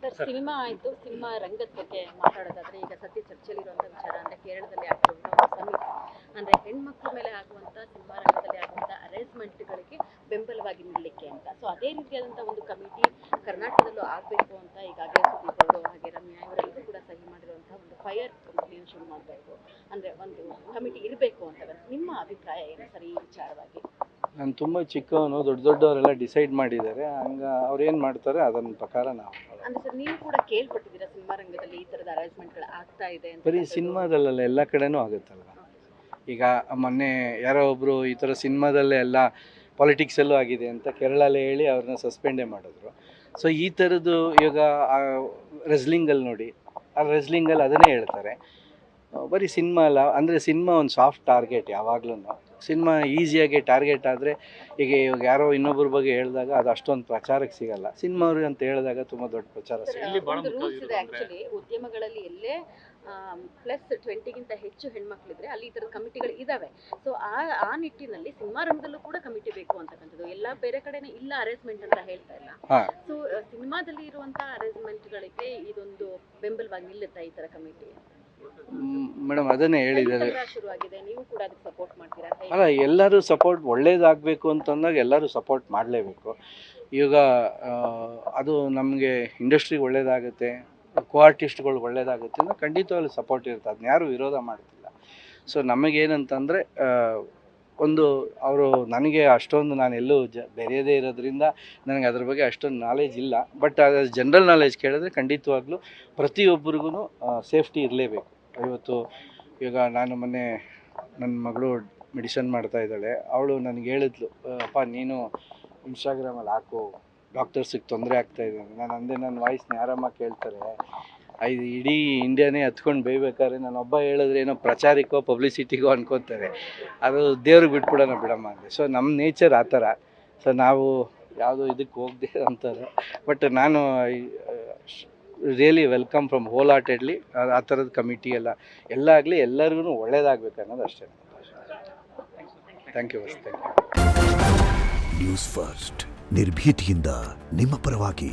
Sir cinema ಆಯಿತು, cinema ರಂಗದ ಬಗ್ಗೆ ಮಾತಾಡೋದಾದ್ರೆ ಈಗ ಸದ್ಯ ಚರ್ಚೆಯಲ್ಲಿರುವಂಥ ವಿಚಾರ ಅಂದರೆ ಕೇರಳದಲ್ಲಿ ಆಗ್ತಿರುವಂಥ ಒಂದು ಸಮಿತಿ ಅಂದರೆ ಹೆಣ್ಮಕ್ಳ ಮೇಲೆ ಆಗುವಂಥ ಸಿನಿಮಾ ರಂಗದಲ್ಲಿ ಆಗುವಂಥ ಅರೇಂಜ್ಮೆಂಟ್ಗಳಿಗೆ ಬೆಂಬಲವಾಗಿ ನಿಲ್ಲಲಿಕ್ಕೆ ಅಂತ. ಸೊ ಅದೇ ರೀತಿಯಾದಂಥ ಒಂದು ಕಮಿಟಿ ಕರ್ನಾಟಕದಲ್ಲೂ ಆಗಬೇಕು ಅಂತ ಈಗಾಗಲೇ ಸುದೀಪ್ ಅವರು ಹಾಗೆ ರಮ್ಯಾ ಇವರೆಲ್ಲರೂ ಕೂಡ ಸಹಿ ಮಾಡಿರುವಂಥ ಒಂದು ಫೈರ್ ಕಂಪ್ನಿಯನ್ನು ಶುರು ಮಾಡಬೇಕು ಅಂದರೆ ಒಂದು ಕಮಿಟಿ ಇರಬೇಕು ಅಂತ. ನಿಮ್ಮ ಅಭಿಪ್ರಾಯ ಏನು ಸರ್ ಈ ವಿಚಾರವಾಗಿ? ನಾನು ತುಂಬ ಚಿಕ್ಕವನು, ದೊಡ್ಡವರೆಲ್ಲ ಡಿಸೈಡ್ ಮಾಡಿದ್ದಾರೆ, ಹಂಗೆ ಅವ್ರು ಏನು ಮಾಡ್ತಾರೆ ಅದನ್ನ ಪ್ರಕಾರ ನಾವು ಅಂದ್ರೆ ಸರ್ ನೀವು ಕೂಡ ಕೇಳ್ಪಟ್ಟಿದ್ದೀರಾ ಸಿನಿಮಾ ರಂಗದಲ್ಲಿ ಈ ಥರದ ಅರೇಂಜ್ಮೆಂಟ್ಗಳು ಆಗ್ತಾ ಇದೆ ಅಂತ? ಬರೀ ಸಿನಿಮಾದಲ್ಲ, ಎಲ್ಲ ಕಡೆನೂ ಆಗುತ್ತಲ್ವ. ಈಗ ಮೊನ್ನೆ ಯಾರೋ ಒಬ್ಬರು ಈ ಥರ ಸಿನಿಮಾದಲ್ಲೇ ಎಲ್ಲ ಪಾಲಿಟಿಕ್ಸಲ್ಲೂ ಆಗಿದೆ ಅಂತ ಕೇರಳಲ್ಲೇ ಹೇಳಿ ಅವ್ರನ್ನ ಸಸ್ಪೆಂಡೇ ಮಾಡಿದ್ರು. ಸೊ ಈ ಥರದ್ದು ಇವಾಗ ರೆಸ್ಲಿಂಗಲ್ಲಿ ನೋಡಿ, ಆ ರೆಸ್ಲಿಂಗಲ್ಲಿ ಅದನ್ನೇ ಹೇಳ್ತಾರೆ. ಬರೀ ಸಿನಿಮಾ ಅಲ್ಲ, ಅಂದರೆ ಸಿನಿಮಾ ಒಂದು ಸಾಫ್ಟ್ ಟಾರ್ಗೆಟ್. ಯಾವಾಗಲೂ ಸಿನಿಮಾ ಈಸಿಯಾಗಿ ಟಾರ್ಗೆಟ್ ಆದರೆ ಇವಾಗ ಯಾರೋ ಇನ್ನೊಬ್ಬರ ಬಗ್ಗೆ ಹೇಳಿದಾಗ ಅದು ಅಷ್ಟೊಂದು ಪ್ರಚಾರಕ್ಕೆ ಸಿಗಲ್ಲ. ಸಿನಿಮಾ ಅವ್ರಿಗೆ ಅಂತ ಹೇಳಿದಾಗ ತುಂಬ ದೊಡ್ಡ ಪ್ರಚಾರ ಸಿಗುತ್ತೆ. ರೂಲ್ಸ್ ಇದೆ ಆ್ಯಕ್ಚುಲಿ ಉದ್ಯಮಗಳಲ್ಲಿ ಎಲ್ಲೇ +20ಗಿಂತ ಹೆಚ್ಚು ಹೆಣ್ಮಕ್ಳಿದ್ರೆ ಅಲ್ಲಿ ಈ ಥರದ ಕಮಿಟಿಗಳು ಇದ್ದಾವೆ. ಸೊ ಆ ನಿಟ್ಟಿನಲ್ಲಿ ಸಿನಿಮಾ ರಂಗದಲ್ಲೂ ಕೂಡ ಕಮಿಟಿ ಬೇಕು ಅಂತಕ್ಕಂಥದ್ದು. ಎಲ್ಲ ಬೇರೆ ಕಡೆನೇ ಇಲ್ಲ ಅರೇಂಜ್ಮೆಂಟ್ ಅಂತ ಹೇಳ್ತಾ ಇಲ್ಲ. ಸೊ ಸಿನಿಮಾದಲ್ಲಿ ಇರುವಂಥ ಅರೇಂಜ್ಮೆಂಟ್ಗಳಿಗೆ ಇದೊಂದು ಬೆಂಬಲವಾಗಿ ನಿಲ್ಲುತ್ತಾ ಈ ಥರ ಕಮಿಟಿ? ಮೇಡಮ್ ಅದನ್ನೇ ಹೇಳಿದ್ದಾರೆ. ಶುರುವಾಗಿದೆ, ನೀವು ಕೂಡ ಅದಕ್ಕೆ ಸಪೋರ್ಟ್ ಮಾಡ್ತೀರಾ? ಅಲ್ಲ, ಎಲ್ಲರೂ ಸಪೋರ್ಟ್ ಒಳ್ಳೇದಾಗಬೇಕು ಅಂತಂದಾಗ ಎಲ್ಲರೂ ಸಪೋರ್ಟ್ ಮಾಡಲೇಬೇಕು. ಈಗ ಅದು ನಮಗೆ ಇಂಡಸ್ಟ್ರಿಗೆ ಒಳ್ಳೇದಾಗುತ್ತೆ, ಆರ್ಟಿಸ್ಟ್ಗಳು ಒಳ್ಳೇದಾಗುತ್ತೆ ಅಂದರೆ ಖಂಡಿತವಾಗ್ಲೂ ಸಪೋರ್ಟ್ ಇರುತ್ತೆ, ಅದನ್ನ ಯಾರೂ ವಿರೋಧ ಮಾಡ್ತಿಲ್ಲ. ಸೊ ನಮಗೇನಂತಂದರೆ ಒಂದು ಅವರು ನನಗೆ ಅಷ್ಟೊಂದು ನಾನೆಲ್ಲೂ ಬೆರೆಯದೇ ಇರೋದ್ರಿಂದ ನನಗೆ ಅದ್ರ ಬಗ್ಗೆ ಅಷ್ಟೊಂದು ನಾಲೆಜ್ ಇಲ್ಲ. ಬಟ್ ಅದು ಜನರಲ್ ನಾಲೆಜ್ ಕೇಳಿದ್ರೆ ಖಂಡಿತವಾಗ್ಲೂ ಪ್ರತಿಯೊಬ್ಬರಿಗೂ ಸೇಫ್ಟಿ ಇರಲೇಬೇಕು. ಇವತ್ತು ಈಗ ನಾನು ಮೊನ್ನೆ ನನ್ನ ಮಗಳು ಮೆಡಿಸನ್ ಮಾಡ್ತಾ ಇದ್ದಾಳೆ, ಅವಳು ನನಗೆ ಹೇಳಿದ್ಲು, ಅಪ್ಪ ನೀನು ಇನ್ಸ್ಟಾಗ್ರಾಮಲ್ಲಿ ಹಾಕು, ಡಾಕ್ಟರ್ಸಿಗೆ ತೊಂದರೆ ಆಗ್ತಾಯಿದೆ. ನಾನು ಅಂದೆ ನನ್ನ ವಾಯ್ಸ್ನ ಯಾರಮ್ಮ ಕೇಳ್ತಾರೆ, ಇಡೀ ಇಂಡಿಯಾನೇ ಹತ್ಕೊಂಡು ಬೇಯ್ಬೇಕಾದ್ರೆ ನಾನೊಬ್ಬ ಹೇಳಿದ್ರೆ ಏನೋ ಪ್ರಚಾರಕ್ಕೋ ಪಬ್ಲಿಸಿಟಿಗೋ ಅನ್ಕೋತಾರೆ, ಅದು ದೇವ್ರಿಗೆ ಬಿಟ್ಬಿಡೋಣ ಬಿಡಮ್ಮ ಅಂದೆ. ಸೊ ನಮ್ಮ ನೇಚರ್ ಆ ಥರ. ಸೊ ನಾವು ಯಾವುದೋ ಇದಕ್ಕೆ ಹೋಗದೆ ಅಂತಾರೆ. ಬಟ್ ನಾನು really welcome from wholeheartedly ಆ ಥರದ ಕಮಿಟಿ ಎಲ್ಲ ಆಗಲಿ, ಎಲ್ಲರಿಗೂ ಒಳ್ಳೇದಾಗಬೇಕು ಅನ್ನೋದು ಅಷ್ಟೇ. Thank you. ನ್ಯೂಸ್ ಫಸ್ಟ್ ನಿರ್ಭೀತಿಯಿಂದ ನಿಮ್ಮ ಪರವಾಗಿ.